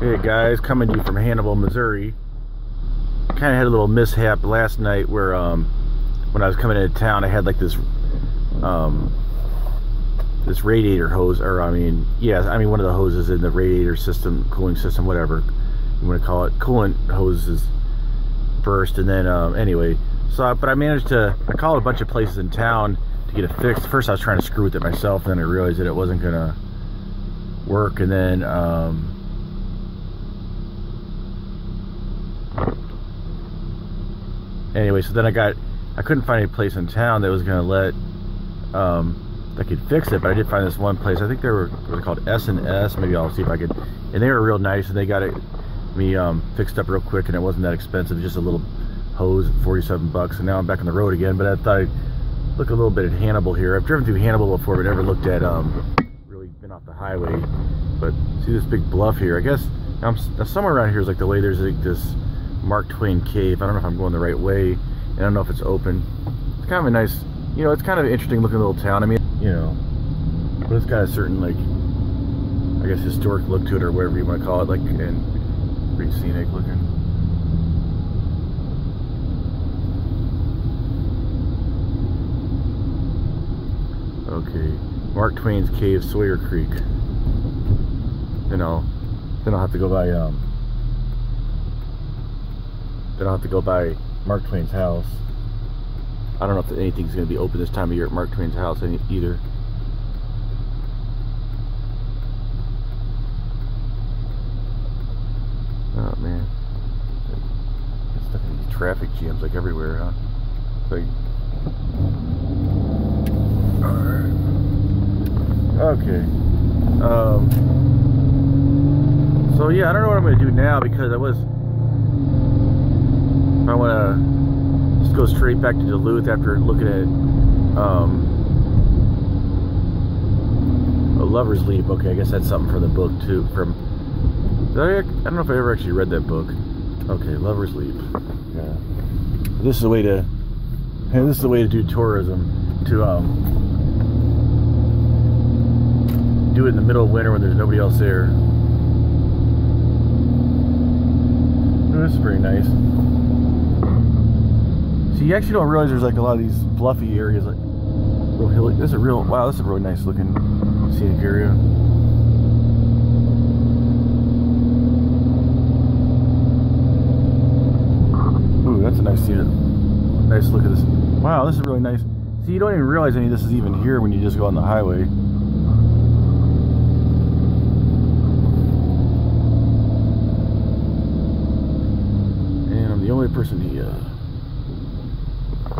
Hey guys, coming to you from Hannibal, Missouri. Kind of had a little mishap last night where when I was coming into town, I had like this this radiator hose, or one of the hoses in the radiator system, cooling system, whatever you want to call it, coolant hoses burst. And then anyway, but I managed to, I called a bunch of places in town to get it fixed. First I was trying to screw with it myself, and then I realized that it wasn't gonna work. And then anyway, so then I couldn't find any place in town that was gonna let that could fix it, but I did find this one place. I think they were called S&S. Maybe I'll see if I could. And they were real nice, and they got me fixed up real quick, and it wasn't that expensive. Just a little hose, 47 bucks. And now I'm back on the road again. But I thought I'd look a little bit at Hannibal here. I've driven through Hannibal before, but never looked at really been off the highway. But see this big bluff here. I guess now somewhere around here is like the way there's like this Mark Twain cave. I don't know if I'm going the right way, and I don't know if it's open. It's kind of a nice, you know, it's kind of an interesting looking little town. I mean, you know, but it's got a certain, like, I guess historic look to it, or whatever you want to call it, like, and pretty scenic looking. Okay, Mark Twain's cave, Sawyer Creek. Then I'll have to go by Mark Twain's house. I don't know if anything's going to be open this time of year at Mark Twain's house either. Oh man, it's stuck in these traffic jams like everywhere, huh? Like, all right, okay. So yeah, I don't know what I'm going to do now, because I want to just go straight back to Duluth after looking at A Lover's Leap. Okay, I guess that's something from the book too. I don't know if I ever actually read that book. Okay, Lover's Leap. Yeah. This is the way to do tourism, to do it in the middle of winter when there's nobody else there. Oh, this is pretty nice. So you actually don't realize there's like a lot of these bluffy areas, like real hilly. This is a really nice looking scenic area. Ooh, that's a nice scene. Nice look at this. Wow, this is really nice. See, you don't even realize any of this is even here when you just go on the highway. And I'm the only person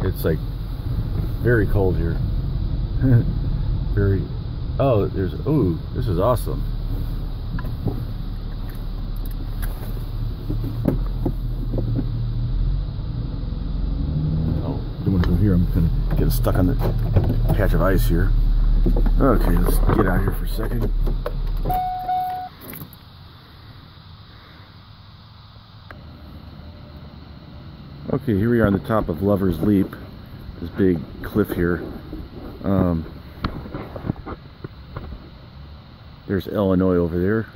it's like very cold here. Very. Oh, ooh, this is awesome. Oh, don't want to go here. I'm kind of getting stuck on the patch of ice here. Okay, let's get out here for a second. Okay, here we are on the top of Lover's Leap, this big cliff here. There's Illinois over there.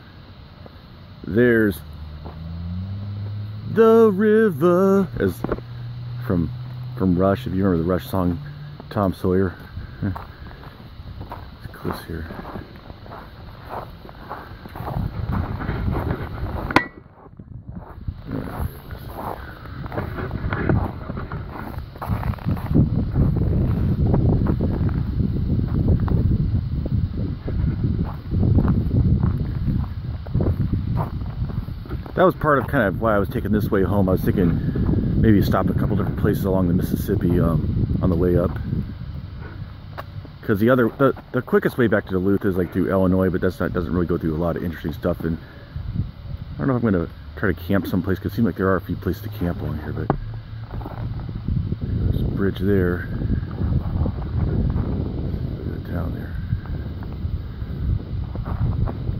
There's the river, as from Rush, if you remember the Rush song, Tom Sawyer. There's cliffs here. That was part of kind of why I was taking this way home. I was thinking maybe stop a couple different places along the Mississippi on the way up, because the quickest way back to Duluth is like through Illinois, but doesn't really go through a lot of interesting stuff. And I don't know if I'm going to try to camp someplace, because it seems like there are a few places to camp along here. But there's a bridge there. Look at the town there.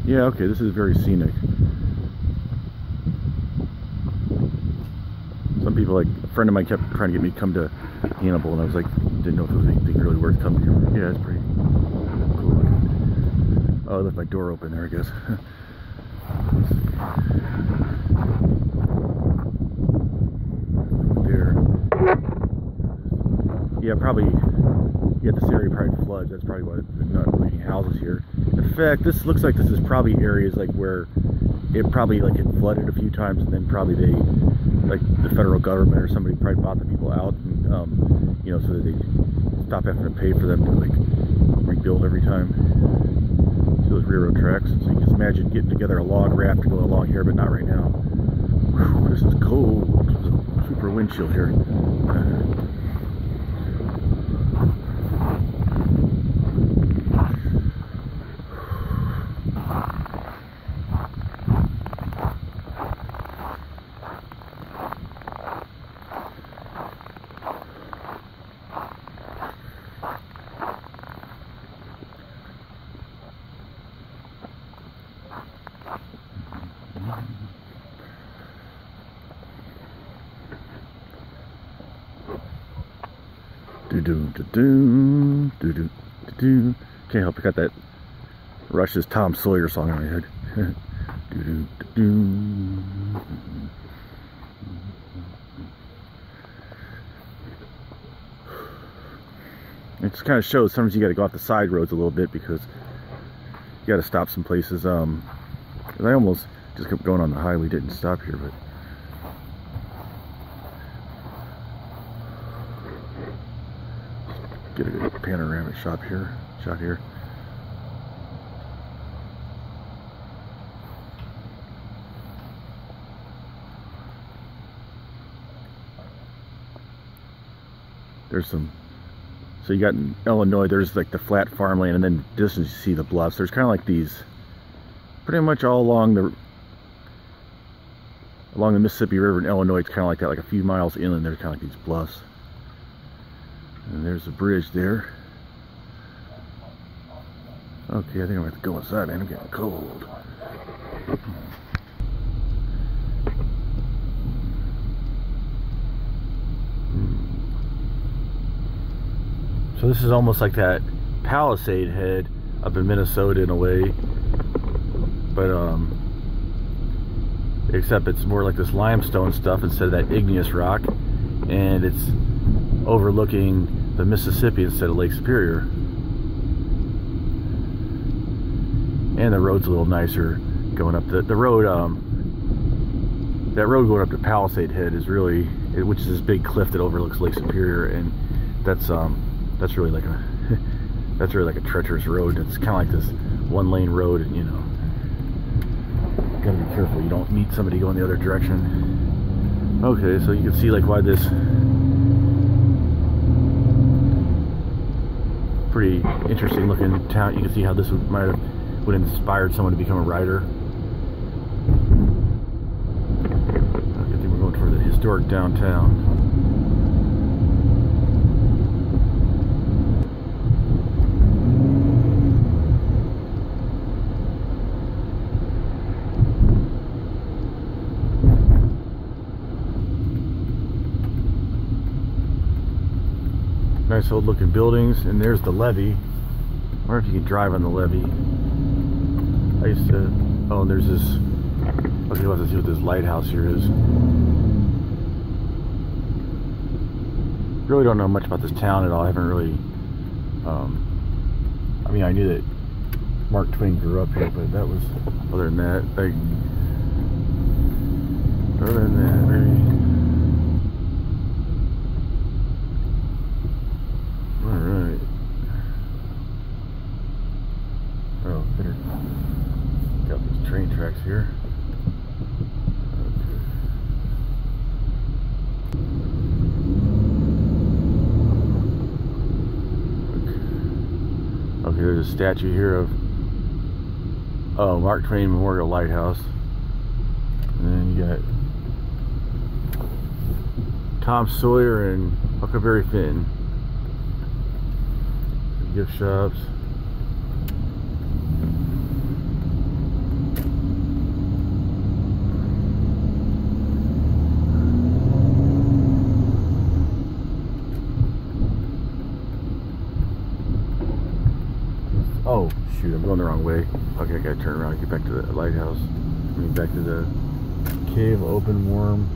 Yeah, okay, this is very scenic. Some people, like a friend of mine, kept trying to get me to come to Hannibal, and I was like, didn't know if it was anything really worth coming here. Yeah, it's pretty cool. Oh, I left my door open there, I guess. There. Yeah, probably. Yeah, this area probably floods. That's probably why there's not really houses here. In fact, this looks like this is probably areas like where it probably like had flooded a few times, and then probably they, like the federal government or somebody, probably bought the people out, and you know, so that they stop having to pay for them to like rebuild every time. See those railroad tracks. So you can just imagine getting together a log raft to go along here, but not right now. Whew, this is cold. There's a super wind chill here. Can't help it, got that Rush's Tom Sawyer song in my head. It just kind of shows sometimes you got to go off the side roads a little bit because you got to stop some places. I almost just kept going on the highway, didn't stop here, but get a good panoramic shot here. There's some, so you got in Illinois, there's like the flat farmland, and then distance you see the bluffs. There's kind of like these, pretty much all along the Mississippi River in Illinois. It's kind of like that, like a few miles inland. There's kind of like these bluffs. And there's a bridge there. Okay, I think I'm going to have to go inside, man. I'm getting cold. So this is almost like that Palisades Head up in Minnesota in a way. But, except it's more like this limestone stuff instead of that igneous rock. And it's overlooking the Mississippi instead of Lake Superior. And the road's a little nicer going up the road. That road going up to Palisades Head is really, which is this big cliff that overlooks Lake Superior, and that's really like a that's really like a treacherous road. It's kind of like this one-lane road, and you know, you gotta be careful you don't meet somebody going the other direction. Okay, so you can see like why this pretty interesting looking town. You can see how this would have inspired someone to become a writer. I think we're going for the historic downtown. Nice old looking buildings, and there's the levee. I wonder if you can drive on the levee. I used to, oh, there's this, okay, we'll have to see what this lighthouse here is. Really don't know much about this town at all. I haven't really, I mean, I knew that Mark Twain grew up here, but that was, other than that, like, maybe. Alright. Oh, better. Got these train tracks here. Okay, there's a statue here of, oh, Mark Twain Memorial Lighthouse. And then you got Tom Sawyer and Huckleberry Finn. Gift shops. Oh shoot, I'm going the wrong way. Okay, I gotta turn around and get back to the lighthouse. Back to the cave, open, warm.